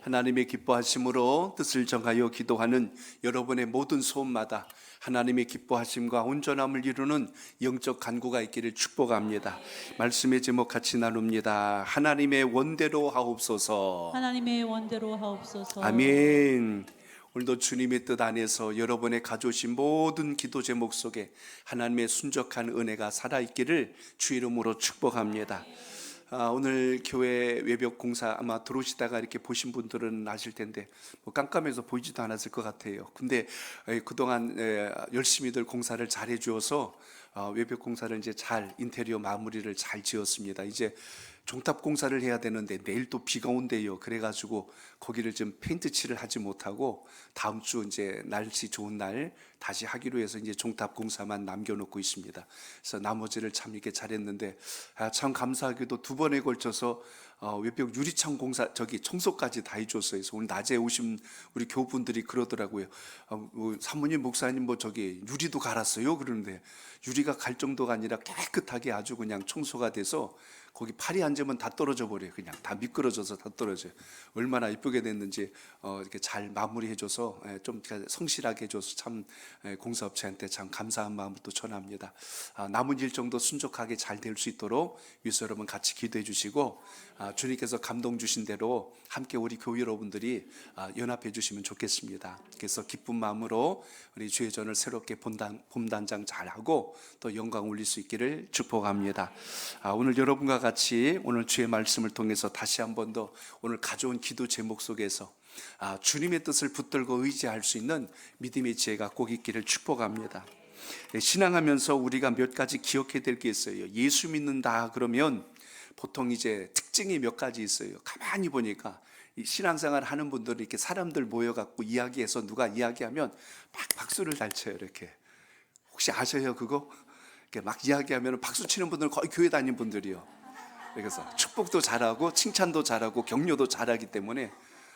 하나님의 기뻐하심으로 뜻을 정하여 기도하는 여러분의 모든 소원마다 하나님의 기뻐하심과 온전함을 이루는 영적 간구가 있기를 축복합니다. 말씀의 제목 같이 나눕니다. 하나님의 원대로 하옵소서. 하나님의 원대로 하옵소서. 아멘. 오늘도 주님의 뜻 안에서 여러분의 가져오신 모든 기도 제목 속에 하나님의 순적한 은혜가 살아있기를 주 이름으로 축복합니다. 오늘 교회 외벽 공사 아마 들어오시다가 이렇게 보신 분들은 아실 텐데 뭐 깜깜해서 보이지도 않았을 것 같아요. 근데 그동안 열심히들 공사를 잘 해주어서 외벽 공사를 이제 잘 인테리어 마무리를 잘 지었습니다. 이제 종탑 공사를 해야 되는데 내일 또 비가 온대요. 그래가지고 거기를 좀 페인트 칠을 하지 못하고 다음 주 이제 날씨 좋은 날 다시 하기로 해서 이제 종탑 공사만 남겨놓고 있습니다. 그래서 나머지를 참 이렇게 잘했는데 참 감사하게도 두 번에 걸쳐서 외벽 유리창 공사 청소까지 다 해줬어요. 그래서 오늘 낮에 오신 우리 교우분들이 그러더라고요. 사모님 목사님 유리도 갈았어요. 그러는데 유리가 갈 정도가 아니라 깨끗하게 아주 그냥 청소가 돼서 거기 팔이 앉으면 다 떨어져 버려요. 그냥 다 미끄러져서 다 떨어져요. 얼마나 이쁘게 됐는지 이렇게 잘 마무리해줘서 좀 성실하게 해줘서 참 공사업체한테 참 감사한 마음을 또 전합니다. 남은 일정도 순적하게 잘 될 수 있도록 위에서 여러분 같이 기도해 주시고 주님께서 감동 주신 대로 함께 우리 교회 여러분들이 연합해 주시면 좋겠습니다. 그래서 기쁜 마음으로 우리 주의 전을 새롭게 봄단장 잘하고 또 영광 올릴 수 있기를 축복합니다. 오늘 여러분과 같이 오늘 주의 말씀을 통해서 다시 한 번 더 오늘 가져온 기도 제목 속에서 주님의 뜻을 붙들고 의지할 수 있는 믿음의 지혜가 꼭 있기를 축복합니다. 신앙하면서 우리가 몇 가지 기억해야 될 게 있어요. 예수 믿는다 그러면 보통 이제 특징이 몇 가지 있어요. 가만히 보니까 이 신앙생활 하는 분들이 이렇게 사람들 모여갖고 이야기해서 누가 이야기하면 막 박수를 잘 쳐요. 이렇게 혹시 아셔요 그거? 이렇게 막 이야기하면 박수 치는 분들은 거의 교회 다니는 분들이요. 그래서 축복도 잘하고 칭찬도 잘하고 격려도 잘하기 때문에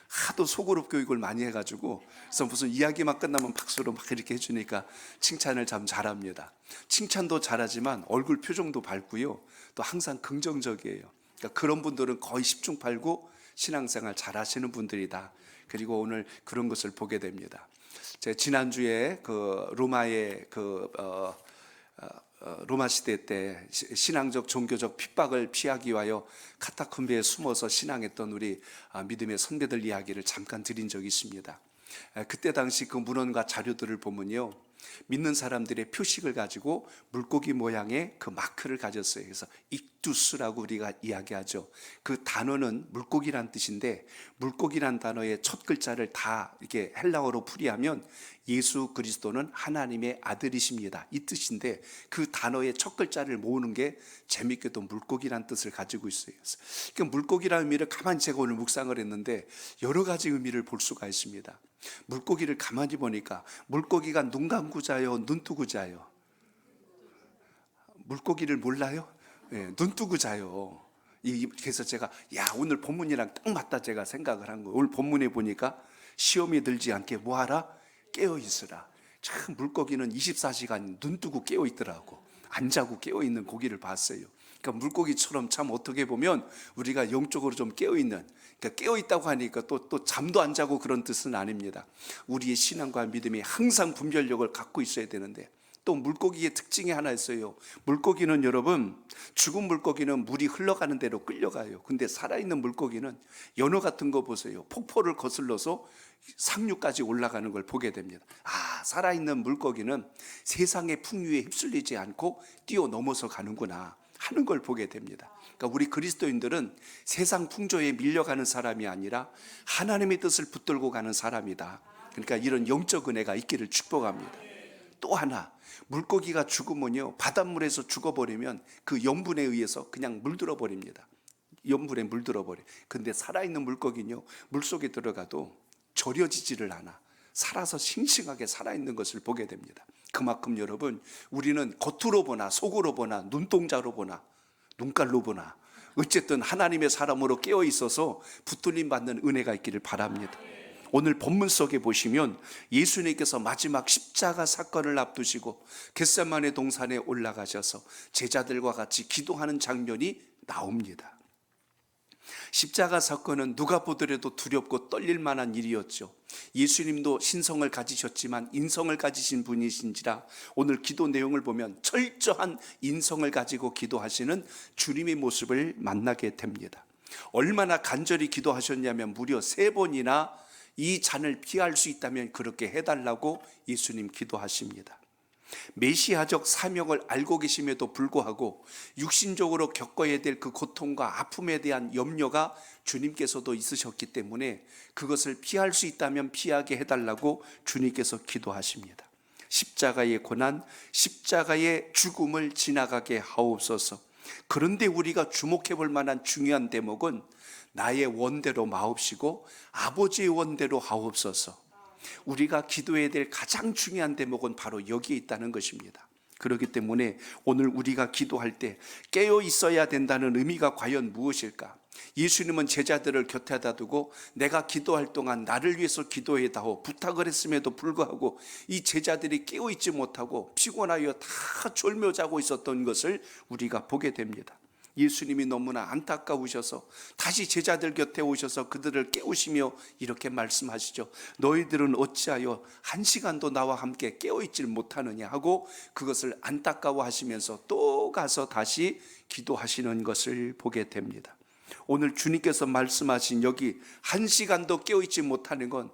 하도 소그룹 교육을 많이 해가지고 그래서 무슨 이야기만 끝나면 박수로 막 이렇게 해주니까 칭찬을 참 잘합니다. 칭찬도 잘하지만 얼굴 표정도 밝고요. 또 항상 긍정적이에요. 그러니까 그런 분들은 거의 10중 8구 신앙생활 잘하시는 분들이다. 그리고 오늘 그런 것을 보게 됩니다. 제가 지난주에 로마의 로마 시대 때 신앙적 종교적 핍박을 피하기 위하여 카타콤베에 숨어서 신앙했던 우리 믿음의 선배들 이야기를 잠깐 드린 적이 있습니다. 그때 당시 그 문헌과 자료들을 보면요, 믿는 사람들의 표식을 가지고 물고기 모양의 그 마크를 가졌어요. 그래서 익두스라고 우리가 이야기하죠. 그 단어는 물고기란 뜻인데 물고기란 단어의 첫 글자를 다 이렇게 헬라어로 풀이하면 예수 그리스도는 하나님의 아들이십니다, 이 뜻인데 그 단어의 첫 글자를 모으는 게 재밌게도 물고기란 뜻을 가지고 있어요. 그러니까 물고기라는 의미를 가만히 제가 오늘 묵상을 했는데 여러 가지 의미를 볼 수가 있습니다. 물고기를 가만히 보니까 물고기가 눈 감고 자요, 눈 뜨고 자요? 물고기를 몰라요? 눈 뜨고 자요. 그래서 제가 오늘 본문이랑 딱 맞다 제가 생각을 한 거예요. 오늘 본문에 보니까 시험에 들지 않게 뭐하라? 깨어 있으라. 참 물고기는 24시간 눈 뜨고 깨어 있더라고. 안 자고 깨어 있는 고기를 봤어요. 그러니까 물고기처럼 참 어떻게 보면 우리가 영적으로 좀 깨어 있는, 그러니까 깨어 있다고 하니까 또 잠도 안 자고 그런 뜻은 아닙니다. 우리의 신앙과 믿음이 항상 분별력을 갖고 있어야 되는데 또 물고기의 특징이 하나 있어요. 물고기는 여러분, 죽은 물고기는 물이 흘러가는 대로 끌려가요. 근데 살아있는 물고기는 연어 같은 거 보세요. 폭포를 거슬러서 상류까지 올라가는 걸 보게 됩니다. 살아있는 물고기는 세상의 풍류에 휩쓸리지 않고 뛰어넘어서 가는구나 하는 걸 보게 됩니다. 그러니까 우리 그리스도인들은 세상 풍조에 밀려가는 사람이 아니라 하나님의 뜻을 붙들고 가는 사람이다. 그러니까 이런 영적 은혜가 있기를 축복합니다. 또 하나, 물고기가 죽으면요, 바닷물에서 죽어버리면 그 염분에 의해서 그냥 물들어 버립니다. 염분에 물들어 버려. 근데 살아있는 물고기는요, 물속에 들어가도 절여지지를 않아. 살아서 싱싱하게 살아있는 것을 보게 됩니다. 그만큼 여러분, 우리는 겉으로 보나 속으로 보나 눈동자로 보나 눈깔로 보나 어쨌든 하나님의 사람으로 깨어 있어서 붙들림 받는 은혜가 있기를 바랍니다. 오늘 본문 속에 보시면 예수님께서 마지막 십자가 사건을 앞두시고 겟세마네 동산에 올라가셔서 제자들과 같이 기도하는 장면이 나옵니다. 십자가 사건은 누가 보더라도 두렵고 떨릴 만한 일이었죠. 예수님도 신성을 가지셨지만 인성을 가지신 분이신지라 오늘 기도 내용을 보면 철저한 인성을 가지고 기도하시는 주님의 모습을 만나게 됩니다. 얼마나 간절히 기도하셨냐면 무려 3번이나 이 잔을 피할 수 있다면 그렇게 해달라고 예수님 기도하십니다. 메시아적 사명을 알고 계심에도 불구하고 육신적으로 겪어야 될 그 고통과 아픔에 대한 염려가 주님께서도 있으셨기 때문에 그것을 피할 수 있다면 피하게 해달라고 주님께서 기도하십니다. 십자가의 고난, 십자가의 죽음을 지나가게 하옵소서. 그런데 우리가 주목해 볼 만한 중요한 대목은 나의 원대로 마옵시고 아버지의 원대로 하옵소서. 우리가 기도해야 될 가장 중요한 대목은 바로 여기에 있다는 것입니다. 그렇기 때문에 오늘 우리가 기도할 때 깨어 있어야 된다는 의미가 과연 무엇일까? 예수님은 제자들을 곁에다 두고 내가 기도할 동안 나를 위해서 기도해다오 부탁을 했음에도 불구하고 이 제자들이 깨어 있지 못하고 피곤하여 다 졸며 자고 있었던 것을 우리가 보게 됩니다. 예수님이 너무나 안타까우셔서 다시 제자들 곁에 오셔서 그들을 깨우시며 이렇게 말씀하시죠. 너희들은 어찌하여 1시간도 나와 함께 깨어있질 못하느냐 하고 그것을 안타까워하시면서 또 가서 다시 기도하시는 것을 보게 됩니다. 오늘 주님께서 말씀하신 여기 1시간도 깨어있지 못하는 건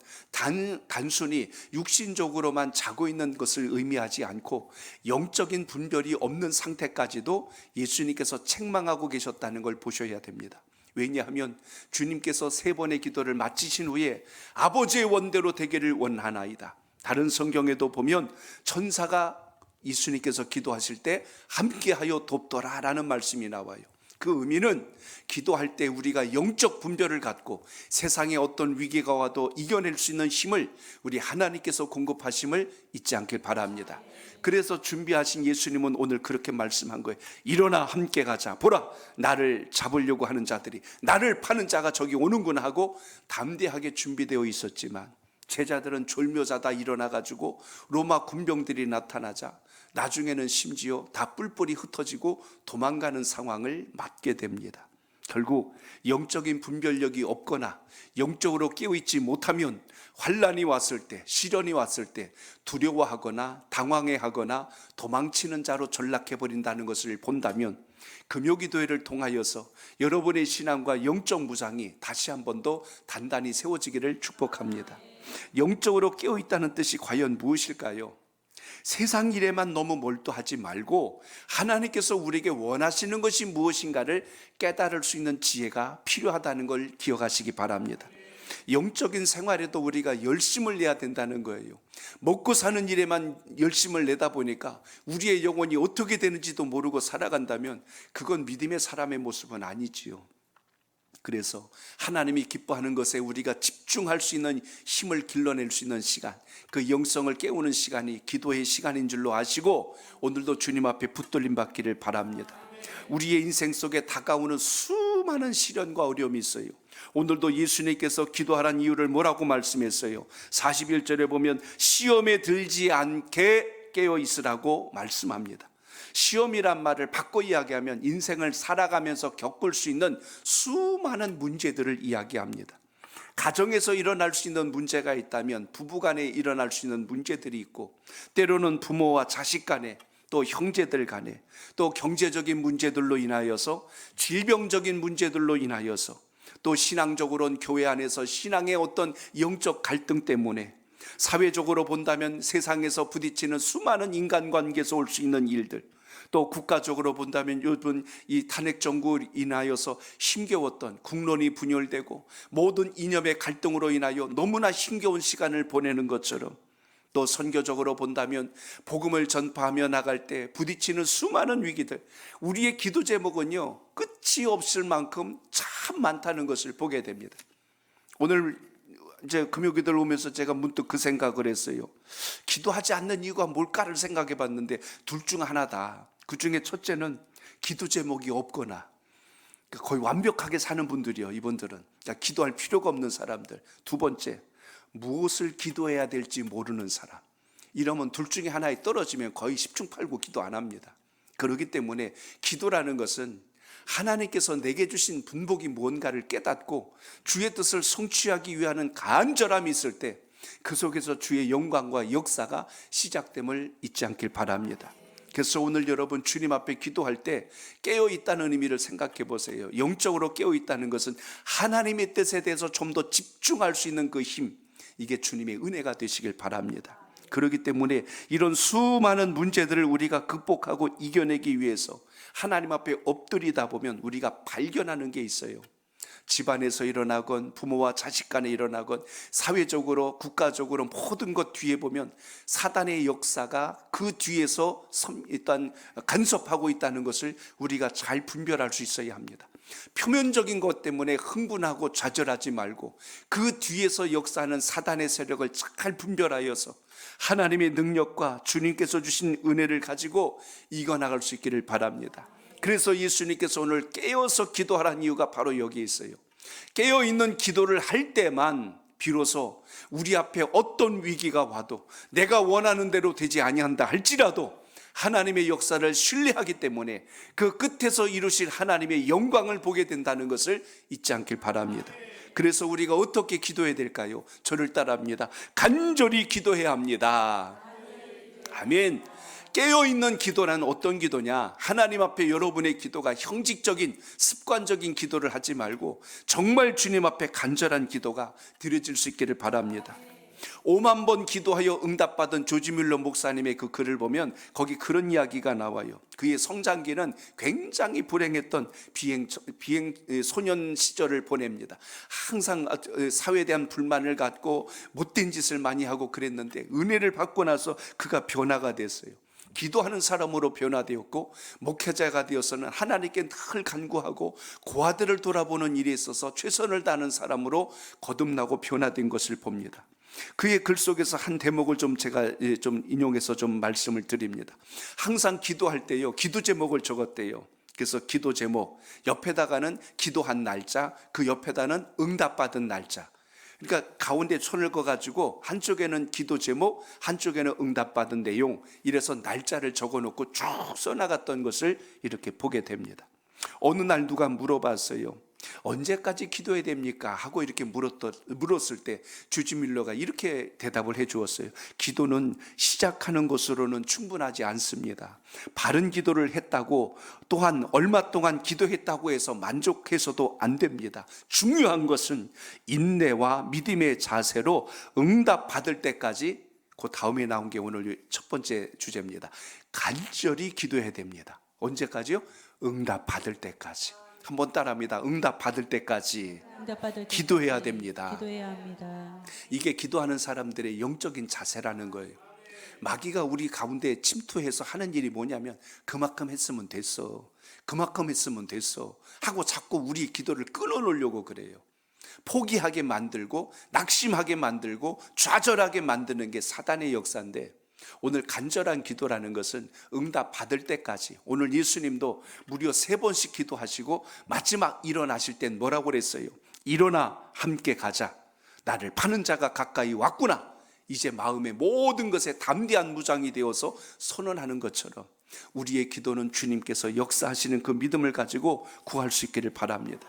단순히 육신적으로만 자고 있는 것을 의미하지 않고 영적인 분별이 없는 상태까지도 예수님께서 책망하고 계셨다는 걸 보셔야 됩니다. 왜냐하면 주님께서 3번의 기도를 마치신 후에 아버지의 원대로 되기를 원하나이다. 다른 성경에도 보면 천사가 예수님께서 기도하실 때 함께하여 돕더라 라는 말씀이 나와요. 그 의미는 기도할 때 우리가 영적 분별을 갖고 세상에 어떤 위기가 와도 이겨낼 수 있는 힘을 우리 하나님께서 공급하심을 잊지 않길 바랍니다. 그래서 준비하신 예수님은 오늘 그렇게 말씀한 거예요. 일어나 함께 가자. 보라, 나를 잡으려고 하는 자들이, 나를 파는 자가 저기 오는구나 하고 담대하게 준비되어 있었지만 제자들은 졸며 자다 일어나가지고 로마 군병들이 나타나자 나중에는 심지어 다 뿔뿔이 흩어지고 도망가는 상황을 맞게 됩니다. 결국 영적인 분별력이 없거나 영적으로 깨어있지 못하면 환난이 왔을 때, 시련이 왔을 때 두려워하거나 당황해하거나 도망치는 자로 전락해버린다는 것을 본다면 금요기도회를 통하여서 여러분의 신앙과 영적 무장이 다시 한 번 더 단단히 세워지기를 축복합니다. 영적으로 깨어있다는 뜻이 과연 무엇일까요? 세상 일에만 너무 몰두하지 말고 하나님께서 우리에게 원하시는 것이 무엇인가를 깨달을 수 있는 지혜가 필요하다는 걸 기억하시기 바랍니다. 영적인 생활에도 우리가 열심을 내야 된다는 거예요. 먹고 사는 일에만 열심을 내다 보니까 우리의 영혼이 어떻게 되는지도 모르고 살아간다면 그건 믿음의 사람의 모습은 아니지요. 그래서 하나님이 기뻐하는 것에 우리가 집중할 수 있는 힘을 길러낼 수 있는 시간, 그 영성을 깨우는 시간이 기도의 시간인 줄로 아시고 오늘도 주님 앞에 붙들림 받기를 바랍니다. 우리의 인생 속에 다가오는 수많은 시련과 어려움이 있어요. 오늘도 예수님께서 기도하라는 이유를 뭐라고 말씀했어요? 41절에 보면 시험에 들지 않게 깨어 있으라고 말씀합니다. 시험이란 말을 바꿔 이야기하면 인생을 살아가면서 겪을 수 있는 수많은 문제들을 이야기합니다. 가정에서 일어날 수 있는 문제가 있다면 부부간에 일어날 수 있는 문제들이 있고 때로는 부모와 자식 간에 또 형제들 간에 또 경제적인 문제들로 인하여서 질병적인 문제들로 인하여서 또 신앙적으로는 교회 안에서 신앙의 어떤 영적 갈등 때문에 사회적으로 본다면 세상에서 부딪히는 수많은 인간관계에서 올 수 있는 일들, 또 국가적으로 본다면 요즘 이 탄핵 정부로 인하여서 힘겨웠던 국론이 분열되고 모든 이념의 갈등으로 인하여 너무나 힘겨운 시간을 보내는 것처럼, 또 선교적으로 본다면 복음을 전파하며 나갈 때 부딪히는 수많은 위기들, 우리의 기도 제목은요 끝이 없을 만큼 참 많다는 것을 보게 됩니다. 오늘 이제 금요기도를 오면서 제가 문득 그 생각을 했어요. 기도하지 않는 이유가 뭘까를 생각해 봤는데 둘 중 하나다. 그 중에 첫째는 기도 제목이 없거나 거의 완벽하게 사는 분들이요, 이분들은 기도할 필요가 없는 사람들. 두 번째, 무엇을 기도해야 될지 모르는 사람. 이러면 둘 중에 하나에 떨어지면 거의 10중 8구 기도 안 합니다. 그렇기 때문에 기도라는 것은 하나님께서 내게 주신 분복이 무언가를 깨닫고 주의 뜻을 성취하기 위한 간절함이 있을 때 그 속에서 주의 영광과 역사가 시작됨을 잊지 않길 바랍니다. 그래서 오늘 여러분 주님 앞에 기도할 때 깨어있다는 의미를 생각해 보세요. 영적으로 깨어있다는 것은 하나님의 뜻에 대해서 좀 더 집중할 수 있는 그 힘, 이게 주님의 은혜가 되시길 바랍니다. 그렇기 때문에 이런 수많은 문제들을 우리가 극복하고 이겨내기 위해서 하나님 앞에 엎드리다 보면 우리가 발견하는 게 있어요. 집안에서 일어나건 부모와 자식 간에 일어나건 사회적으로 국가적으로 모든 것 뒤에 보면 사단의 역사가 그 뒤에서 일단 간섭하고 있다는 것을 우리가 잘 분별할 수 있어야 합니다. 표면적인 것 때문에 흥분하고 좌절하지 말고 그 뒤에서 역사하는 사단의 세력을 잘 분별하여서 하나님의 능력과 주님께서 주신 은혜를 가지고 이겨나갈 수 있기를 바랍니다. 그래서 예수님께서 오늘 깨어서 기도하라는 이유가 바로 여기에 있어요. 깨어있는 기도를 할 때만 비로소 우리 앞에 어떤 위기가 와도 내가 원하는 대로 되지 아니한다 할지라도 하나님의 역사를 신뢰하기 때문에 그 끝에서 이루실 하나님의 영광을 보게 된다는 것을 잊지 않길 바랍니다. 그래서 우리가 어떻게 기도해야 될까요? 저를 따라합니다. 간절히 기도해야 합니다. 아멘. 깨어있는 기도란 어떤 기도냐? 하나님 앞에 여러분의 기도가 형식적인 습관적인 기도를 하지 말고 정말 주님 앞에 간절한 기도가 드려질 수 있기를 바랍니다. 5만 번 기도하여 응답받은 조지 뮬러 목사님의 그 글을 보면 거기 그런 이야기가 나와요. 그의 성장기는 굉장히 불행했던 비행 소년 시절을 보냅니다. 항상 사회에 대한 불만을 갖고 못된 짓을 많이 하고 그랬는데 은혜를 받고 나서 그가 변화가 됐어요. 기도하는 사람으로 변화되었고 목회자가 되어서는 하나님께 늘 간구하고 고아들을 돌아보는 일에 있어서 최선을 다하는 사람으로 거듭나고 변화된 것을 봅니다. 그의 글 속에서 한 대목을 제가 인용해서 말씀을 드립니다. 항상 기도할 때요, 기도 제목을 적었대요. 그래서 기도 제목 옆에다가는 기도한 날짜, 그 옆에다는 응답받은 날짜. 그러니까 가운데 손을 그어가지고 한쪽에는 기도 제목, 한쪽에는 응답받은 내용, 이래서 날짜를 적어놓고 쭉 써나갔던 것을 이렇게 보게 됩니다. 어느 날 누가 물어봤어요. 언제까지 기도해야 됩니까? 하고 이렇게 물었을 때 조지 밀러가 이렇게 대답을 해 주었어요. 기도는 시작하는 것으로는 충분하지 않습니다. 바른 기도를 했다고 또한 얼마 동안 기도했다고 해서 만족해서도 안 됩니다. 중요한 것은 인내와 믿음의 자세로 응답 받을 때까지, 그 다음에 나온 게 오늘 첫 번째 주제입니다. 간절히 기도해야 됩니다. 언제까지요? 응답 받을 때까지. 한번 따라합니다. 응답 받을 때까지 기도해야 됩니다. 기도해야 합니다. 이게 기도하는 사람들의 영적인 자세라는 거예요. 마귀가 우리 가운데 침투해서 하는 일이 뭐냐면 그만큼 했으면 됐어, 그만큼 했으면 됐어 하고 자꾸 우리 기도를 끊어놓으려고 그래요. 포기하게 만들고 낙심하게 만들고 좌절하게 만드는 게 사단의 역사인데, 오늘 간절한 기도라는 것은 응답 받을 때까지. 오늘 예수님도 무려 3번씩 기도하시고 마지막 일어나실 땐 뭐라고 그랬어요? 일어나 함께 가자. 나를 파는 자가 가까이 왔구나. 이제 마음의 모든 것에 담대한 무장이 되어서 선언하는 것처럼 우리의 기도는 주님께서 역사하시는 그 믿음을 가지고 구할 수 있기를 바랍니다.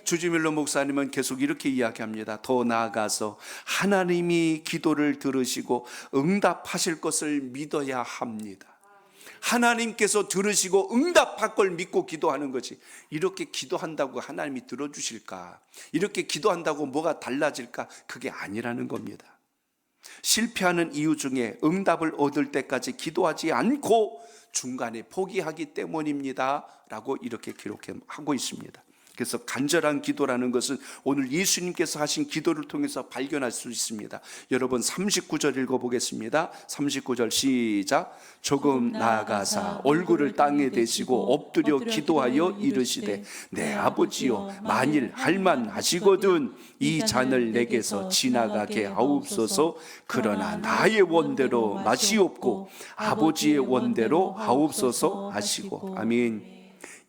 조지 밀러 목사님은 계속 이렇게 이야기합니다. 더 나아가서 하나님이 기도를 들으시고 응답하실 것을 믿어야 합니다. 하나님께서 들으시고 응답할 걸 믿고 기도하는 거지, 이렇게 기도한다고 하나님이 들어주실까, 이렇게 기도한다고 뭐가 달라질까, 그게 아니라는 겁니다. 실패하는 이유 중에 응답을 얻을 때까지 기도하지 않고 중간에 포기하기 때문입니다 라고 이렇게 기록하고 있습니다. 그래서 간절한 기도라는 것은 오늘 예수님께서 하신 기도를 통해서 발견할 수 있습니다. 여러분 39절 읽어보겠습니다. 39절 시작. 조금 나아가사 얼굴을 땅에 대시고 엎드려 기도하여 이르시되 내 아버지여, 만일 할만하시거든 이 잔을 내게서 지나가게 하옵소서. 그러나 나의 원대로 마시옵고 아버지의 원대로 하옵소서 하시고. 아멘.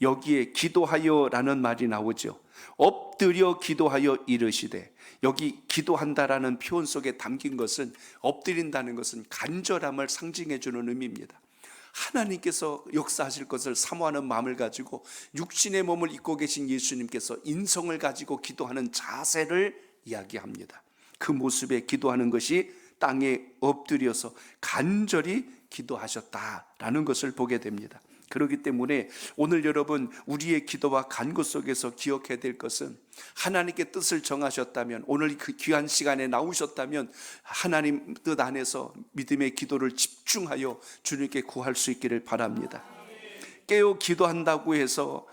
여기에 기도하여라는 말이 나오죠. 엎드려 기도하여 이르시되, 여기 기도한다라는 표현 속에 담긴 것은, 엎드린다는 것은 간절함을 상징해 주는 의미입니다. 하나님께서 역사하실 것을 사모하는 마음을 가지고 육신의 몸을 입고 계신 예수님께서 인성을 가지고 기도하는 자세를 이야기합니다. 그 모습에 기도하는 것이 땅에 엎드려서 간절히 기도하셨다라는 것을 보게 됩니다. 그렇기 때문에 오늘 여러분, 우리의 기도와 간구 속에서 기억해야 될 것은, 하나님께 뜻을 정하셨다면, 오늘 그 귀한 시간에 나오셨다면 하나님 뜻 안에서 믿음의 기도를 집중하여 주님께 구할 수 있기를 바랍니다. 깨어 기도한다고 해서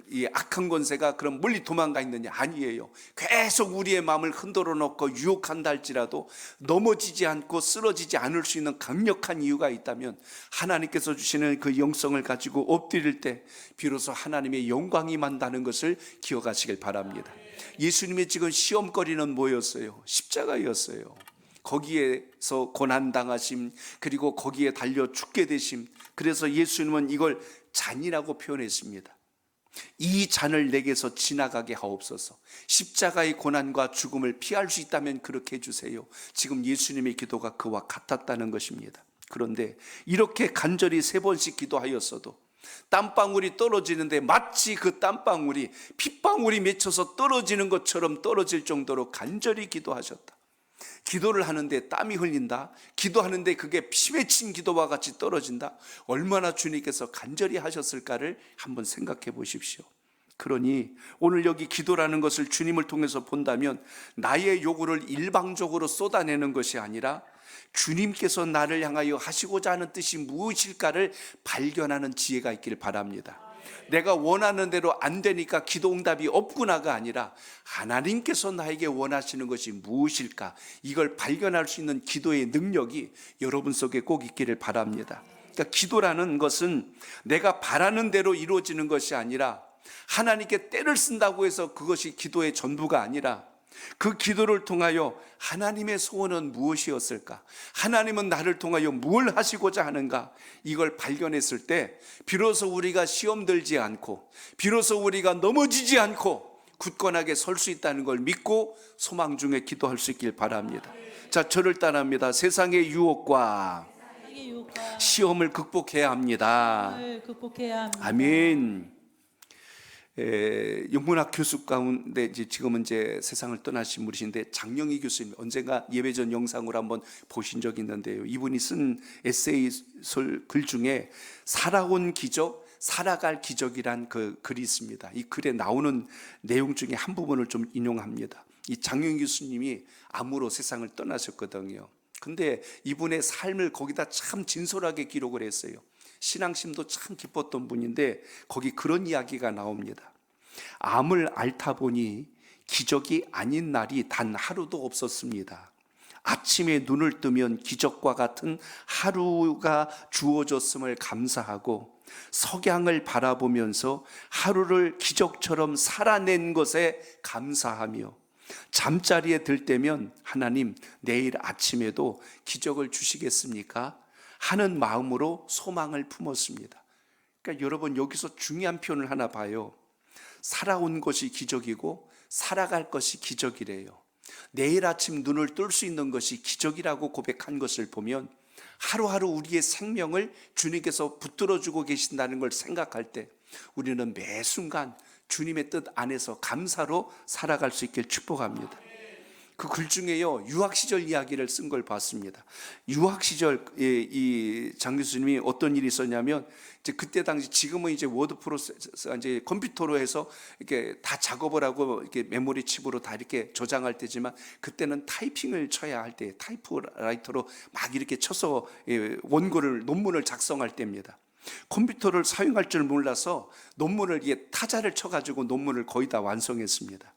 이 악한 권세가 그럼 멀리 도망가 있느냐? 아니에요. 계속 우리의 마음을 흔들어 놓고 유혹한다 할지라도 넘어지지 않고 쓰러지지 않을 수 있는 강력한 이유가 있다면, 하나님께서 주시는 그 영성을 가지고 엎드릴 때 비로소 하나님의 영광이 만다는 것을 기억하시길 바랍니다. 예수님의 지금 시험거리는 뭐였어요? 십자가였어요. 거기에서 고난당하심, 그리고 거기에 달려 죽게 되심. 그래서 예수님은 이걸 잔이라고 표현했습니다. 이 잔을 내게서 지나가게 하옵소서. 십자가의 고난과 죽음을 피할 수 있다면 그렇게 해주세요. 지금 예수님의 기도가 그와 같았다는 것입니다. 그런데 이렇게 간절히 3번씩 기도하였어도 땀방울이 떨어지는데 마치 그 땀방울이 핏방울이 맺혀서 떨어지는 것처럼 떨어질 정도로 간절히 기도하셨다. 기도를 하는데 땀이 흘린다, 기도하는데 그게 피 맺힌 기도와 같이 떨어진다. 얼마나 주님께서 간절히 하셨을까를 한번 생각해 보십시오. 그러니 오늘 여기 기도라는 것을 주님을 통해서 본다면, 나의 요구를 일방적으로 쏟아내는 것이 아니라 주님께서 나를 향하여 하시고자 하는 뜻이 무엇일까를 발견하는 지혜가 있기를 바랍니다. 내가 원하는 대로 안 되니까 기도 응답이 없구나가 아니라, 하나님께서 나에게 원하시는 것이 무엇일까, 이걸 발견할 수 있는 기도의 능력이 여러분 속에 꼭 있기를 바랍니다. 그러니까 기도라는 것은 내가 바라는 대로 이루어지는 것이 아니라, 하나님께 때를 쓴다고 해서 그것이 기도의 전부가 아니라, 그 기도를 통하여 하나님의 소원은 무엇이었을까, 하나님은 나를 통하여 뭘 하시고자 하는가, 이걸 발견했을 때 비로소 우리가 시험 들지 않고, 비로소 우리가 넘어지지 않고 굳건하게 설 수 있다는 걸 믿고 소망 중에 기도할 수 있길 바랍니다. 자, 저를 따라합니다. 세상의 유혹과 시험을 극복해야 합니다. 아멘. 영문학 교수 가운데 이제 지금은 이제 세상을 떠나신 분이신데, 장영희 교수님, 언젠가 예배전 영상으로 한번 보신 적이 있는데요, 이분이 쓴 에세이 글 중에 살아온 기적, 살아갈 기적이란 그 글이 있습니다. 이 글에 나오는 내용 중에 한 부분을 좀 인용합니다. 이 장영희 교수님이 암으로 세상을 떠나셨거든요. 근데 이분의 삶을 거기다 참 진솔하게 기록을 했어요. 신앙심도 참 깊었던 분인데 거기 그런 이야기가 나옵니다. 암을 앓다 보니 기적이 아닌 날이 단 하루도 없었습니다. 아침에 눈을 뜨면 기적과 같은 하루가 주어졌음을 감사하고, 석양을 바라보면서 하루를 기적처럼 살아낸 것에 감사하며, 잠자리에 들 때면 하나님, 내일 아침에도 기적을 주시겠습니까? 하는 마음으로 소망을 품었습니다. 그러니까 여러분, 여기서 중요한 표현을 하나 봐요. 살아온 것이 기적이고 살아갈 것이 기적이래요. 내일 아침 눈을 뜰 수 있는 것이 기적이라고 고백한 것을 보면, 하루하루 우리의 생명을 주님께서 붙들어주고 계신다는 걸 생각할 때 우리는 매 순간 주님의 뜻 안에서 감사로 살아갈 수 있길 축복합니다. 그 글 중에요, 유학 시절 이야기를 쓴 걸 봤습니다. 유학 시절 이 장 교수님이 어떤 일이 있었냐면, 이제 그때 당시, 지금은 이제 워드 프로세서 이제 컴퓨터로 해서 이렇게 다 작업을 하고 이렇게 메모리 칩으로 다 이렇게 저장할 때지만, 그때는 타이핑을 쳐야 할 때 타이프라이터로 막 이렇게 쳐서 원고를, 논문을 작성할 때입니다. 컴퓨터를 사용할 줄 몰라서 논문을 이게 타자를 쳐가지고 논문을 거의 다 완성했습니다.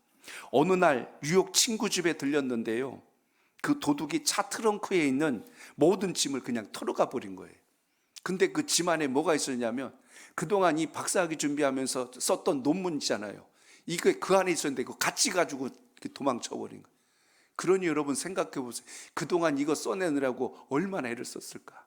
어느 날 뉴욕 친구 집에 들렸는데요, 그 도둑이 차 트렁크에 있는 모든 짐을 그냥 털어가 버린 거예요. 근데 그 짐 안에 뭐가 있었냐면, 그동안 이 박사학위 준비하면서 썼던 논문이잖아요. 이게 그 안에 있었는데 그거 같이 가지고 도망쳐 버린 거예요. 그러니 여러분 생각해 보세요. 그동안 이거 써내느라고 얼마나 애를 썼을까.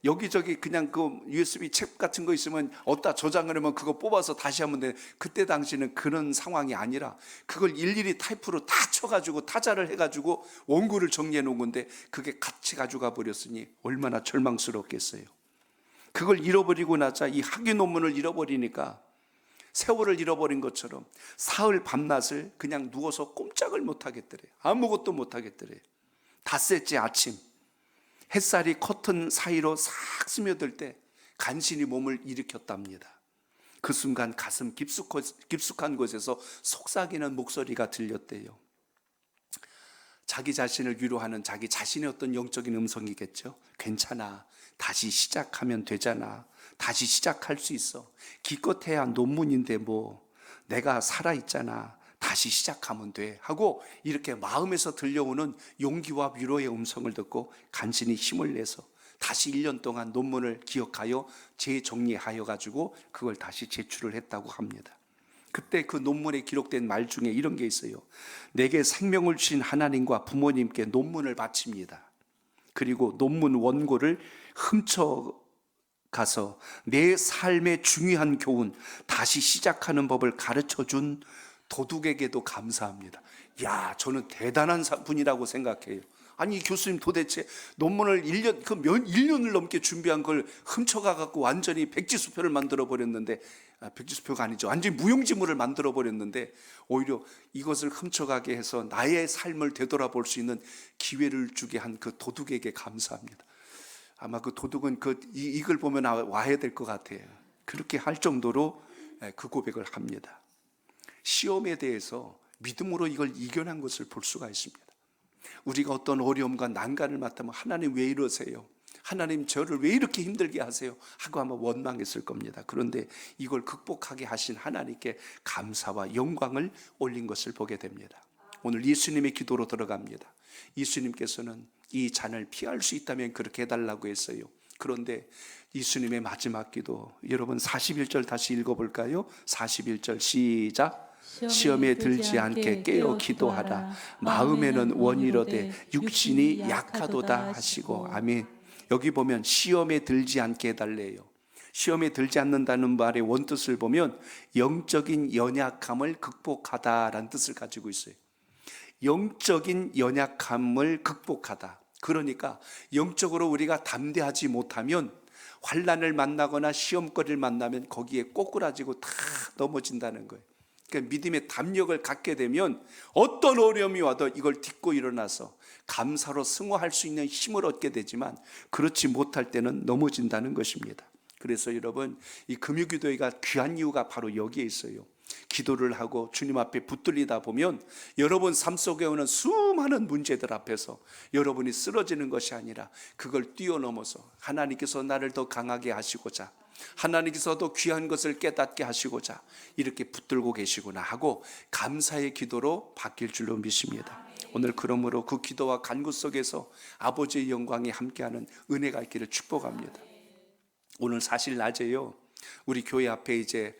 여기저기 그냥 그 USB 책 같은 거 있으면 어디다 저장을 하면 그거 뽑아서 다시 하면 돼. 그때 당시는 그런 상황이 아니라 그걸 일일이 타이프로 다 쳐가지고 타자를 해가지고 원고를 정리해 놓은 건데, 그게 같이 가져가 버렸으니 얼마나 절망스럽겠어요. 그걸 잃어버리고 나자 이 학위 논문을 잃어버리니까 세월을 잃어버린 것처럼 사흘 밤낮을 그냥 누워서 꼼짝을 못 하겠더래요. 아무것도 못 하겠더래요. 닷새째 아침 햇살이 커튼 사이로 싹 스며들 때 간신히 몸을 일으켰답니다. 그 순간 가슴 깊숙한 곳에서 속삭이는 목소리가 들렸대요. 자기 자신을 위로하는 자기 자신의 어떤 영적인 음성이겠죠. 괜찮아, 다시 시작하면 되잖아, 다시 시작할 수 있어, 기껏해야 논문인데 뭐, 내가 살아있잖아, 다시 시작하면 돼 하고 이렇게 마음에서 들려오는 용기와 위로의 음성을 듣고 간신히 힘을 내서 다시 1년 동안 논문을 기억하여 재정리하여 가지고 그걸 다시 제출을 했다고 합니다. 그때 그 논문에 기록된 말 중에 이런 게 있어요. 내게 생명을 주신 하나님과 부모님께 논문을 바칩니다. 그리고 논문 원고를 훔쳐가서 내 삶의 중요한 교훈, 다시 시작하는 법을 가르쳐준 도둑에게도 감사합니다. 야, 저는 대단한 분이라고 생각해요. 아니, 교수님 도대체 논문을 1년을 넘게 준비한 걸 훔쳐가 갖고 완전히 백지수표를 만들어 버렸는데, 백지수표가 아니죠, 완전히 무용지물을 만들어 버렸는데 오히려 이것을 훔쳐가게 해서 나의 삶을 되돌아볼 수 있는 기회를 주게 한 그 도둑에게 감사합니다. 아마 그 도둑은 이걸 보면 와야 될 것 같아요. 그렇게 할 정도로 그 고백을 합니다. 시험에 대해서 믿음으로 이걸 이겨낸 것을 볼 수가 있습니다. 우리가 어떤 어려움과 난관을 맡으면 하나님 왜 이러세요? 하나님 저를 왜 이렇게 힘들게 하세요? 하고 아마 원망했을 겁니다. 그런데 이걸 극복하게 하신 하나님께 감사와 영광을 올린 것을 보게 됩니다. 오늘 예수님의 기도로 들어갑니다. 예수님께서는 이 잔을 피할 수 있다면 그렇게 해달라고 했어요. 그런데 예수님의 마지막 기도, 여러분 41절 다시 읽어볼까요? 41절 시작. 시험에 들지 않게 깨어 기도하라. 마음에는 원이로되 육신이 약하도다 하시고. 아멘. 여기 보면 시험에 들지 않게 해달래요. 시험에 들지 않는다는 말의 원뜻을 보면 영적인 연약함을 극복하다라는 뜻을 가지고 있어요. 영적인 연약함을 극복하다. 그러니까 영적으로 우리가 담대하지 못하면 환난을 만나거나 시험거리를 만나면 거기에 꼬꾸라지고 다 넘어진다는 거예요. 그러니까 믿음의 담력을 갖게 되면 어떤 어려움이 와도 이걸 딛고 일어나서 감사로 승화할 수 있는 힘을 얻게 되지만 그렇지 못할 때는 넘어진다는 것입니다. 그래서 여러분, 이 금요기도회가 귀한 이유가 바로 여기에 있어요. 기도를 하고 주님 앞에 붙들리다 보면 여러분 삶 속에 오는 수많은 문제들 앞에서 여러분이 쓰러지는 것이 아니라 그걸 뛰어넘어서 하나님께서 나를 더 강하게 하시고자, 하나님께서 더 귀한 것을 깨닫게 하시고자 이렇게 붙들고 계시구나 하고 감사의 기도로 바뀔 줄로 믿습니다. 오늘 그러므로 그 기도와 간구 속에서 아버지의 영광이 함께하는 은혜가 있기를 축복합니다. 오늘 사실 낮에요, 우리 교회 앞에 이제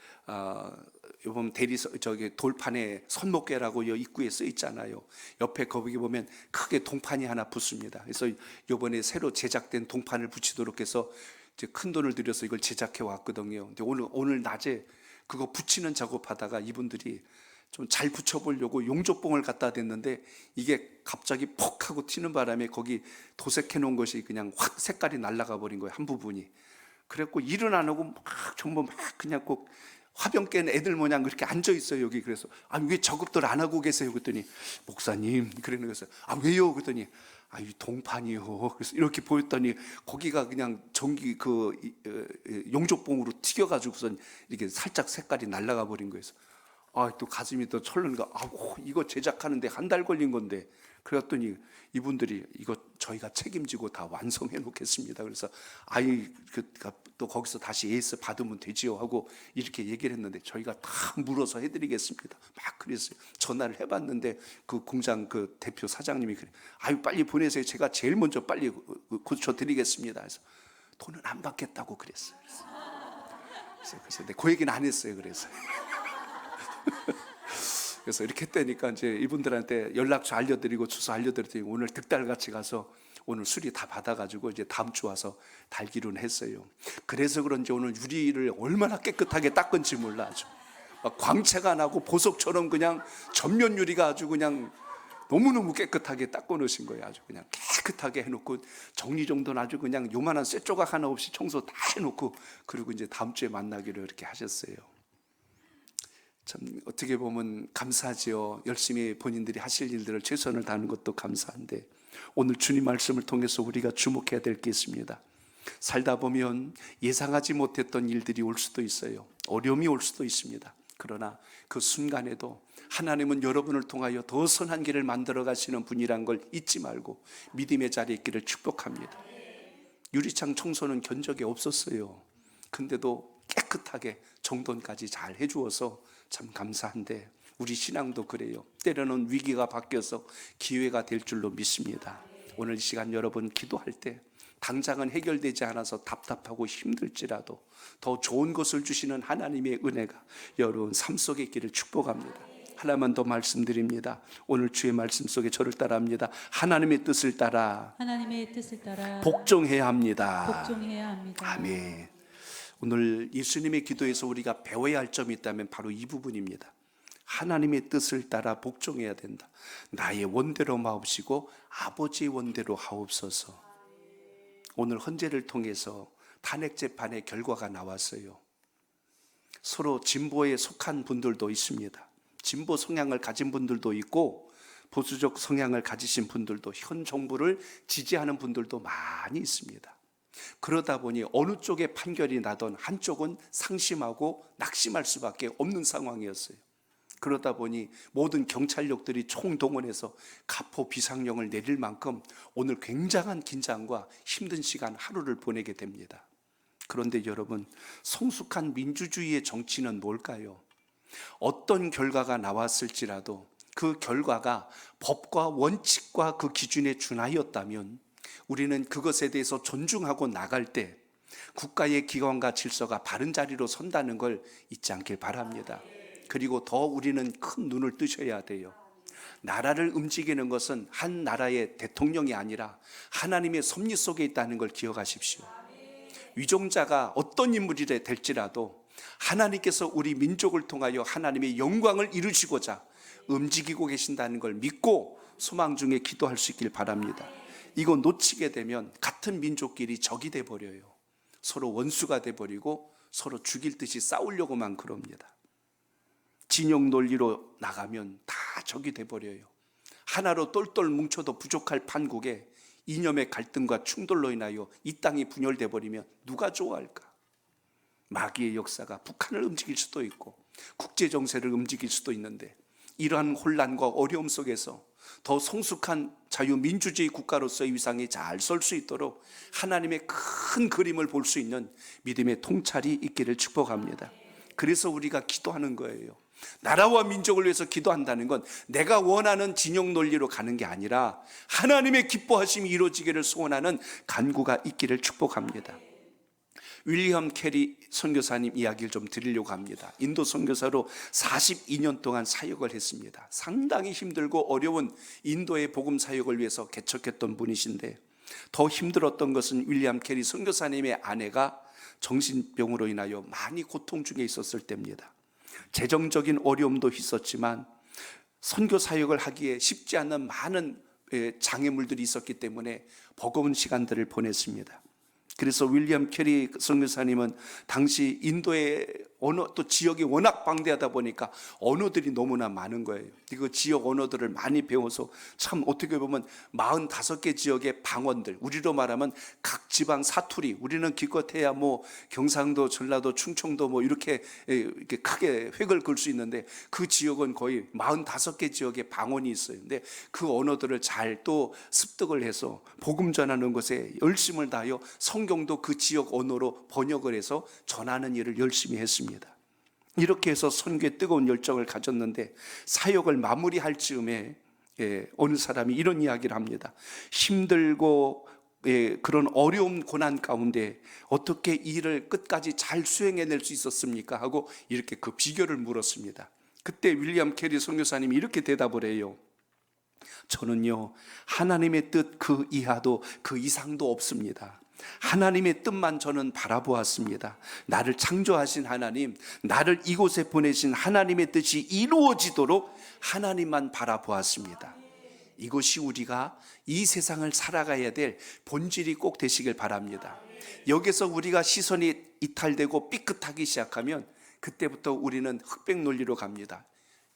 요번 저기 돌판에 손목괴라고 입구에 써 있잖아요. 옆에 거기 보면 크게 동판이 하나 붙습니다. 그래서 요번에 새로 제작된 동판을 붙이도록 해서 이제 큰 돈을 들여서 이걸 제작해 왔거든요. 근데 오늘 낮에 그거 붙이는 작업하다가 이분들이 좀 잘 붙여보려고 용접봉을 갖다 댔는데 이게 갑자기 퍽 하고 튀는 바람에 거기 도색해 놓은 것이 그냥 확 색깔이 날아가 버린 거예요, 한 부분이. 그래갖고 일은 안 하고 막 전부 막 그냥 꼭 화병 깬 애들 모양 그렇게 앉아 있어요, 여기. 그래서 왜 작업들 안 하고 계세요? 그랬더니 목사님, 그러는 거예요. 왜요? 그랬더니 이 동판이요. 그래서 이렇게 보였더니 거기가 그냥 전기 용접봉으로 튀겨가지고선 이렇게 살짝 색깔이 날아가 버린 거예요. 또 가슴이 또 철렁가. 이거 제작하는데 한 달 걸린 건데. 그랬더니 이분들이 이거 저희가 책임지고 다 완성해 놓겠습니다. 그래서 또 거기서 다시 AS 받으면 되지요 하고 이렇게 얘기를 했는데 저희가 다 물어서 해드리겠습니다. 막 그랬어요. 전화를 해봤는데 그 공장 그 대표 사장님이 그래. 빨리 보내세요. 제가 제일 먼저 빨리 고쳐드리겠습니다. 그래서 돈은 안 받겠다고 그랬어요. 그래서 그 얘기는 안 했어요. 그래서 이렇게 했다니까 이제 이분들한테 연락처 알려드리고 주소 알려드렸더니 오늘 득달같이 가서 오늘 수리 다 받아가지고 이제 다음 주 와서 달기로는 했어요. 그래서 그런지 오늘 유리를 얼마나 깨끗하게 닦은지 몰라. 아주 막 광채가 나고 보석처럼 그냥 전면 유리가 아주 그냥 너무너무 깨끗하게 닦아 놓으신 거예요. 아주 그냥 깨끗하게 해놓고 정리정돈 아주 그냥 요만한 쇠조각 하나 없이 청소 다 해놓고, 그리고 이제 다음 주에 만나기로 이렇게 하셨어요. 참 어떻게 보면 감사하지요. 열심히 본인들이 하실 일들을 최선을 다하는 것도 감사한데, 오늘 주님 말씀을 통해서 우리가 주목해야 될 게 있습니다. 살다 보면 예상하지 못했던 일들이 올 수도 있어요. 어려움이 올 수도 있습니다. 그러나 그 순간에도 하나님은 여러분을 통하여 더 선한 길을 만들어 가시는 분이란 걸 잊지 말고 믿음의 자리에 있기를 축복합니다. 유리창 청소는 견적이 없었어요. 근데도 깨끗하게 정돈까지 잘 해주어서 참 감사한데, 우리 신앙도 그래요. 때로는 위기가 바뀌어서 기회가 될 줄로 믿습니다. 오늘 이 시간 여러분 기도할 때 당장은 해결되지 않아서 답답하고 힘들지라도 더 좋은 것을 주시는 하나님의 은혜가 여러분 삶 속에 있기를 축복합니다. 하나만 더 말씀드립니다. 오늘 주의 말씀 속에 저를 따라합니다. 하나님의 뜻을 따라 복종해야 합니다. 복종해야 합니다. 아멘. 오늘 예수님의 기도에서 우리가 배워야 할 점이 있다면 바로 이 부분입니다. 하나님의 뜻을 따라 복종해야 된다. 나의 원대로 마옵시고 아버지의 원대로 하옵소서. 오늘 헌재를 통해서 탄핵 재판의 결과가 나왔어요. 서로 진보에 속한 분들도 있습니다. 진보 성향을 가진 분들도 있고 보수적 성향을 가지신 분들도, 현 정부를 지지하는 분들도 많이 있습니다. 그러다 보니 어느 쪽에 판결이 나던 한쪽은 상심하고 낙심할 수밖에 없는 상황이었어요. 그러다 보니 모든 경찰력들이 총동원해서 가포 비상령을 내릴 만큼 오늘 굉장한 긴장과 힘든 시간 하루를 보내게 됩니다. 그런데 여러분, 성숙한 민주주의의 정치는 뭘까요? 어떤 결과가 나왔을지라도 그 결과가 법과 원칙과 그 기준에 준하였다면 우리는 그것에 대해서 존중하고 나갈 때 국가의 기관과 질서가 바른 자리로 선다는 걸 잊지 않길 바랍니다. 그리고 더 우리는 큰 눈을 뜨셔야 돼요. 나라를 움직이는 것은 한 나라의 대통령이 아니라 하나님의 섭리 속에 있다는 걸 기억하십시오. 위종자가 어떤 인물이 될지라도 하나님께서 우리 민족을 통하여 하나님의 영광을 이루시고자 움직이고 계신다는 걸 믿고 소망 중에 기도할 수 있길 바랍니다. 이거 놓치게 되면 같은 민족끼리 적이 돼버려요. 서로 원수가 돼버리고 서로 죽일 듯이 싸우려고만 그럽니다. 진영 논리로 나가면 다 적이 돼버려요. 하나로 똘똘 뭉쳐도 부족할 판국에 이념의 갈등과 충돌로 인하여 이 땅이 분열돼 버리면 누가 좋아할까? 마귀의 역사가 북한을 움직일 수도 있고 국제 정세를 움직일 수도 있는데, 이러한 혼란과 어려움 속에서 더 성숙한 자유민주주의 국가로서의 위상이 잘 설 수 있도록 하나님의 큰 그림을 볼 수 있는 믿음의 통찰이 있기를 축복합니다. 그래서 우리가 기도하는 거예요. 나라와 민족을 위해서 기도한다는 건 내가 원하는 진영 논리로 가는 게 아니라 하나님의 기뻐하심이 이루어지기를 소원하는 간구가 있기를 축복합니다. 윌리엄 캐리 선교사님 이야기를 좀 드리려고 합니다. 인도 선교사로 42년 동안 사역을 했습니다. 상당히 힘들고 어려운 인도의 복음 사역을 위해서 개척했던 분이신데, 더 힘들었던 것은 윌리엄 캐리 선교사님의 아내가 정신병으로 인하여 많이 고통 중에 있었을 때입니다. 재정적인 어려움도 있었지만 선교 사역을 하기에 쉽지 않은 많은 장애물들이 있었기 때문에 버거운 시간들을 보냈습니다. 그래서 윌리엄 캐리 선교사님은 당시 인도의 또 지역이 워낙 방대하다 보니까 언어들이 너무나 많은 거예요. 그 지역 언어들을 많이 배워서 참 어떻게 보면 45개 지역의 방언들, 우리로 말하면 각 지방 사투리, 우리는 기껏해야 뭐 경상도, 전라도, 충청도 뭐 이렇게 크게 획을 그을 수 있는데, 그 지역은 거의 45개 지역의 방언이 있어요. 근데 그 언어들을 잘 또 습득을 해서 복음 전하는 것에 열심을 다하여 성경도 그 지역 언어로 번역을 해서 전하는 일을 열심히 했습니다. 이렇게 해서 선교에 뜨거운 열정을 가졌는데, 사역을 마무리할 즈음에 어느 사람이 이런 이야기를 합니다. 힘들고 그런 어려움 고난 가운데 어떻게 이 일을 끝까지 잘 수행해낼 수 있었습니까? 하고 이렇게 그 비결을 물었습니다. 그때 윌리엄 캐리 선교사님이 이렇게 대답을 해요. 저는요, 하나님의 뜻 그 이하도 그 이상도 없습니다. 하나님의 뜻만 저는 바라보았습니다. 나를 창조하신 하나님, 나를 이곳에 보내신 하나님의 뜻이 이루어지도록 하나님만 바라보았습니다. 이것이 우리가 이 세상을 살아가야 될 본질이 꼭 되시길 바랍니다. 여기서 우리가 시선이 이탈되고 삐끗하기 시작하면 그때부터 우리는 흑백 논리로 갑니다.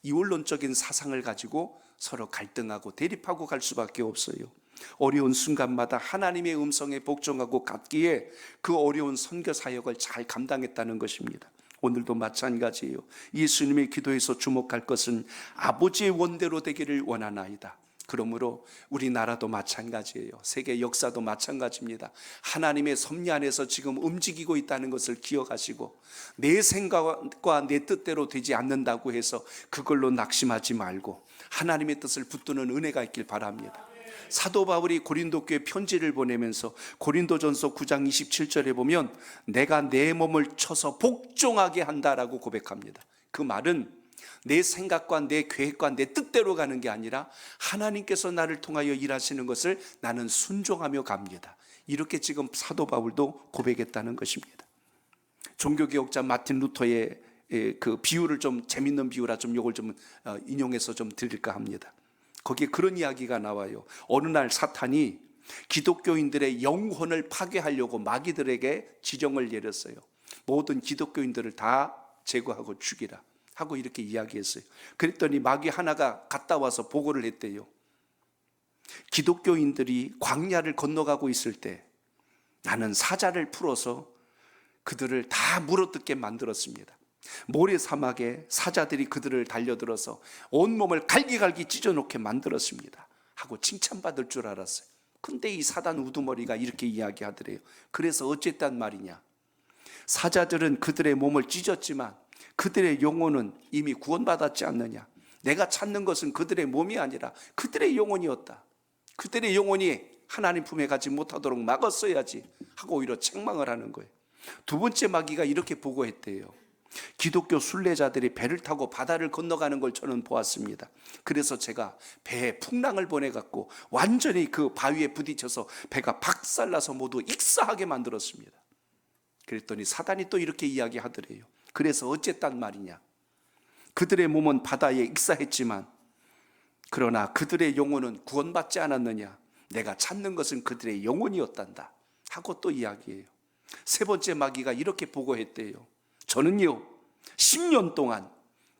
이원론적인 사상을 가지고 서로 갈등하고 대립하고 갈 수밖에 없어요. 어려운 순간마다 하나님의 음성에 복종하고 갔기에 그 어려운 선교 사역을 잘 감당했다는 것입니다. 오늘도 마찬가지예요. 예수님의 기도에서 주목할 것은 아버지의 원대로 되기를 원하나이다. 그러므로 우리나라도 마찬가지예요. 세계 역사도 마찬가지입니다. 하나님의 섭리 안에서 지금 움직이고 있다는 것을 기억하시고 내 생각과 내 뜻대로 되지 않는다고 해서 그걸로 낙심하지 말고 하나님의 뜻을 붙드는 은혜가 있길 바랍니다. 사도 바울이 고린도 교회 편지를 보내면서 고린도전서 9장 27절에 보면 내가 내 몸을 쳐서 복종하게 한다라고 고백합니다. 그 말은 내 생각과 내 계획과 내 뜻대로 가는 게 아니라 하나님께서 나를 통하여 일하시는 것을 나는 순종하며 갑니다. 이렇게 지금 사도 바울도 고백했다는 것입니다. 종교개혁자 마틴 루터의 그 비유를 좀 재밌는 비유라 좀 이걸 좀 인용해서 좀 드릴까 합니다. 거기에 그런 이야기가 나와요. 어느 날 사탄이 기독교인들의 영혼을 파괴하려고 마귀들에게 지령을 내렸어요. 모든 기독교인들을 다 제거하고 죽이라 하고 이렇게 이야기했어요. 그랬더니 마귀 하나가 갔다 와서 보고를 했대요. 기독교인들이 광야를 건너가고 있을 때 나는 사자를 풀어서 그들을 다 물어뜯게 만들었습니다. 모래사막에 사자들이 그들을 달려들어서 온몸을 갈기갈기 찢어놓게 만들었습니다 하고 칭찬받을 줄 알았어요. 근데 이 사단 우두머리가 이렇게 이야기하더래요. 그래서 어쨌단 말이냐, 사자들은 그들의 몸을 찢었지만 그들의 영혼은 이미 구원받았지 않느냐. 내가 찾는 것은 그들의 몸이 아니라 그들의 영혼이었다. 그들의 영혼이 하나님 품에 가지 못하도록 막았어야지 하고 오히려 책망을 하는 거예요. 두 번째 마귀가 이렇게 보고했대요. 기독교 순례자들이 배를 타고 바다를 건너가는 걸 저는 보았습니다. 그래서 제가 배에 풍랑을 보내갖고 완전히 그 바위에 부딪혀서 배가 박살나서 모두 익사하게 만들었습니다. 그랬더니 사단이 또 이렇게 이야기하더래요. 그래서 어쨌단 말이냐, 그들의 몸은 바다에 익사했지만 그러나 그들의 영혼은 구원받지 않았느냐. 내가 찾는 것은 그들의 영혼이었단다 하고 또 이야기해요. 세 번째 마귀가 이렇게 보고했대요. 저는요 10년 동안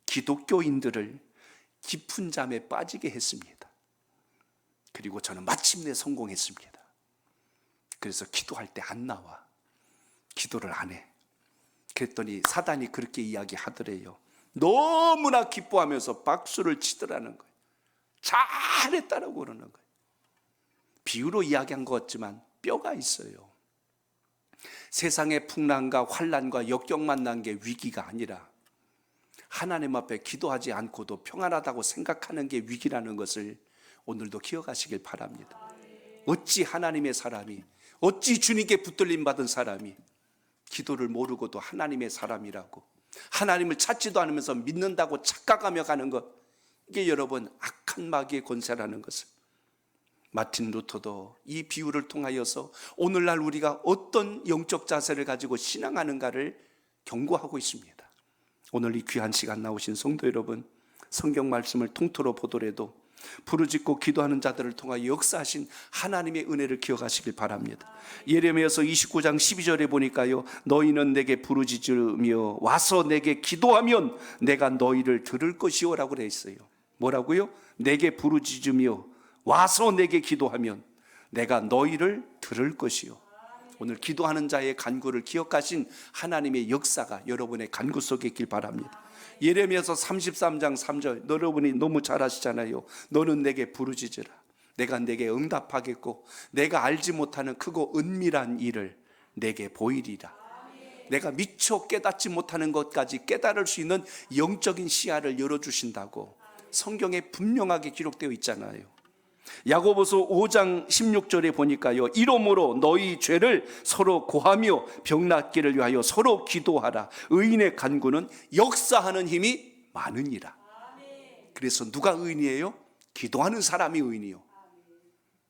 기독교인들을 깊은 잠에 빠지게 했습니다. 그리고 저는 마침내 성공했습니다. 그래서 기도할 때 안 나와. 기도를 안 해. 그랬더니 사단이 그렇게 이야기하더래요. 너무나 기뻐하면서 박수를 치더라는 거예요. 잘했다라고 그러는 거예요. 비유로 이야기한 것 같지만 뼈가 있어요. 세상의 풍랑과 환난과 역경만 난 게 위기가 아니라 하나님 앞에 기도하지 않고도 평안하다고 생각하는 게 위기라는 것을 오늘도 기억하시길 바랍니다. 어찌 하나님의 사람이, 어찌 주님께 붙들림 받은 사람이 기도를 모르고도 하나님의 사람이라고, 하나님을 찾지도 않으면서 믿는다고 착각하며 가는 것, 이게 여러분 악한 마귀의 권세라는 것을 마틴 루터도 이 비유를 통하여서 오늘날 우리가 어떤 영적 자세를 가지고 신앙하는가를 경고하고 있습니다. 오늘 이 귀한 시간 나오신 성도 여러분, 성경 말씀을 통틀어 보더라도 부르짖고 기도하는 자들을 통하여 역사하신 하나님의 은혜를 기억하시길 바랍니다. 예레미야서 29장 12절에 보니까요, 너희는 내게 부르짖으며 와서 내게 기도하면 내가 너희를 들을 것이오라고 되어 있어요. 뭐라고요? 내게 부르짖으며 와서 내게 기도하면 내가 너희를 들을 것이요. 오늘 기도하는 자의 간구를 기억하신 하나님의 역사가 여러분의 간구 속에 있길 바랍니다. 예레미야서 33장 3절 여러분이 너무 잘 아시잖아요. 너는 내게 부르짖으라. 내가 내게 응답하겠고 내가 알지 못하는 크고 은밀한 일을 내게 보이리라. 내가 미처 깨닫지 못하는 것까지 깨달을 수 있는 영적인 시야를 열어주신다고 성경에 분명하게 기록되어 있잖아요. 야고보서 5장 16절에 보니까요, 이러므로 너희 죄를 서로 고하며 병 낫기를 위하여 서로 기도하라. 의인의 간구는 역사하는 힘이 많으니라. 그래서 누가 의인이에요? 기도하는 사람이 의인이요.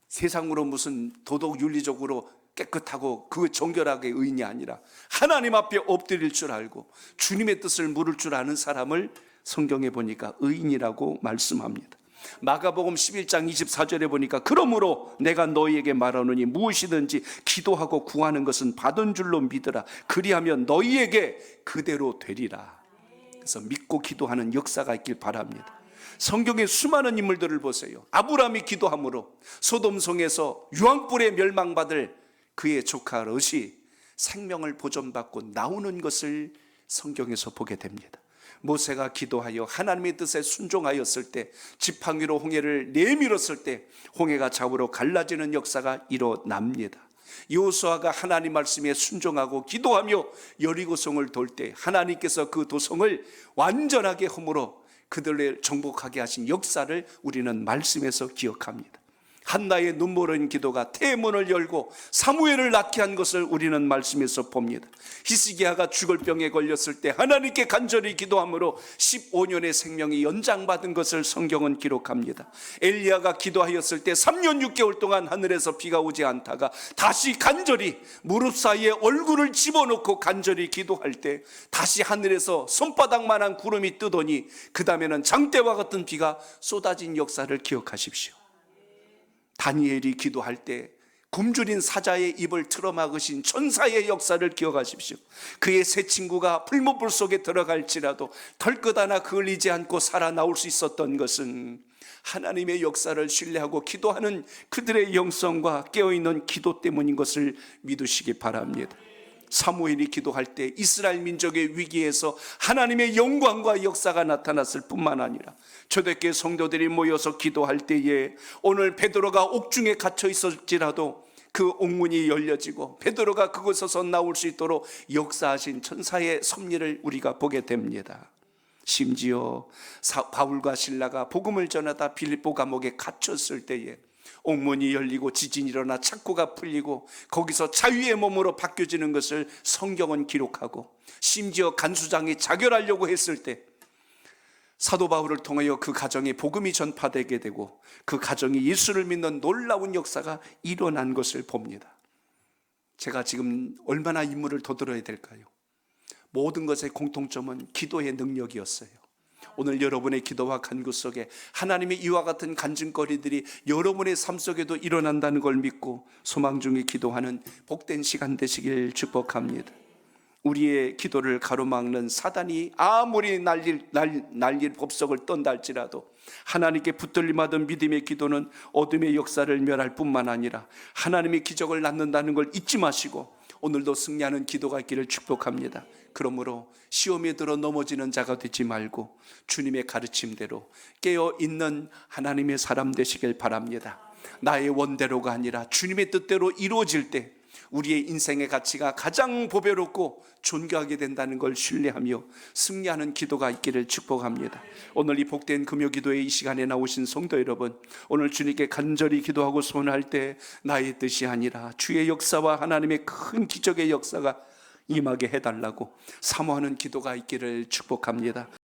세상으로 무슨 도덕 윤리적으로 깨끗하고 그 정결하게 의인이 아니라 하나님 앞에 엎드릴 줄 알고 주님의 뜻을 물을 줄 아는 사람을 성경에 보니까 의인이라고 말씀합니다. 마가복음 11장 24절에 보니까 그러므로 내가 너희에게 말하노니 무엇이든지 기도하고 구하는 것은 받은 줄로 믿으라. 그리하면 너희에게 그대로 되리라. 그래서 믿고 기도하는 역사가 있길 바랍니다. 성경의 수많은 인물들을 보세요. 아브라함이 기도함으로 소돔성에서 유황불에 멸망받을 그의 조카 롯이 생명을 보존받고 나오는 것을 성경에서 보게 됩니다. 모세가 기도하여 하나님의 뜻에 순종하였을 때, 지팡이로 홍해를 내밀었을 때 홍해가 좌우로 갈라지는 역사가 일어납니다. 여호수아가 하나님 말씀에 순종하고 기도하며 여리고성을 돌 때 하나님께서 그 도성을 완전하게 허물어 그들을 정복하게 하신 역사를 우리는 말씀에서 기억합니다. 한나의 눈물은 기도가 태문을 열고 사무엘을 낳게 한 것을 우리는 말씀에서 봅니다. 히스기야가 죽을 병에 걸렸을 때 하나님께 간절히 기도함으로 15년의 생명이 연장받은 것을 성경은 기록합니다. 엘리야가 기도하였을 때 3년 6개월 동안 하늘에서 비가 오지 않다가 다시 간절히 무릎 사이에 얼굴을 집어넣고 간절히 기도할 때 다시 하늘에서 손바닥만한 구름이 뜨더니 그 다음에는 장대와 같은 비가 쏟아진 역사를 기억하십시오. 다니엘이 기도할 때 굶주린 사자의 입을 틀어막으신 천사의 역사를 기억하십시오. 그의 세 친구가 풀무불 속에 들어갈지라도 털끝 하나 그을리지 않고 살아나올 수 있었던 것은 하나님의 역사를 신뢰하고 기도하는 그들의 영성과 깨어있는 기도 때문인 것을 믿으시기 바랍니다. 사무엘이 기도할 때 이스라엘 민족의 위기에서 하나님의 영광과 역사가 나타났을 뿐만 아니라 초대교회 성도들이 모여서 기도할 때에 오늘 베드로가 옥중에 갇혀 있었지라도 그 옥문이 열려지고 베드로가 그곳에서 나올 수 있도록 역사하신 천사의 섭리를 우리가 보게 됩니다. 심지어 바울과 실라가 복음을 전하다 빌립보 감옥에 갇혔을 때에 옥문이 열리고 지진이 일어나 착고가 풀리고 거기서 자유의 몸으로 바뀌어지는 것을 성경은 기록하고, 심지어 간수장이 자결하려고 했을 때 사도 바울을 통하여 그 가정에 복음이 전파되게 되고 그 가정이 예수를 믿는 놀라운 역사가 일어난 것을 봅니다. 제가 지금 얼마나 인물을 더 들어야 될까요? 모든 것의 공통점은 기도의 능력이었어요. 오늘 여러분의 기도와 간구 속에 하나님의 이와 같은 간증거리들이 여러분의 삶 속에도 일어난다는 걸 믿고 소망 중에 기도하는 복된 시간 되시길 축복합니다. 우리의 기도를 가로막는 사단이 아무리 날릴 법석을 떤다 할지라도 하나님께 붙들림하던 믿음의 기도는 어둠의 역사를 멸할 뿐만 아니라 하나님의 기적을 낳는다는 걸 잊지 마시고 오늘도 승리하는 기도가 있기를 축복합니다. 그러므로 시험에 들어 넘어지는 자가 되지 말고 주님의 가르침대로 깨어있는 하나님의 사람 되시길 바랍니다. 나의 원대로가 아니라 주님의 뜻대로 이루어질 때 우리의 인생의 가치가 가장 보배롭고 존귀하게 된다는 걸 신뢰하며 승리하는 기도가 있기를 축복합니다. 오늘 이 복된 금요기도의 이 시간에 나오신 성도 여러분, 오늘 주님께 간절히 기도하고 소원할 때 나의 뜻이 아니라 주의 역사와 하나님의 큰 기적의 역사가 임하게 해달라고 사모하는 기도가 있기를 축복합니다.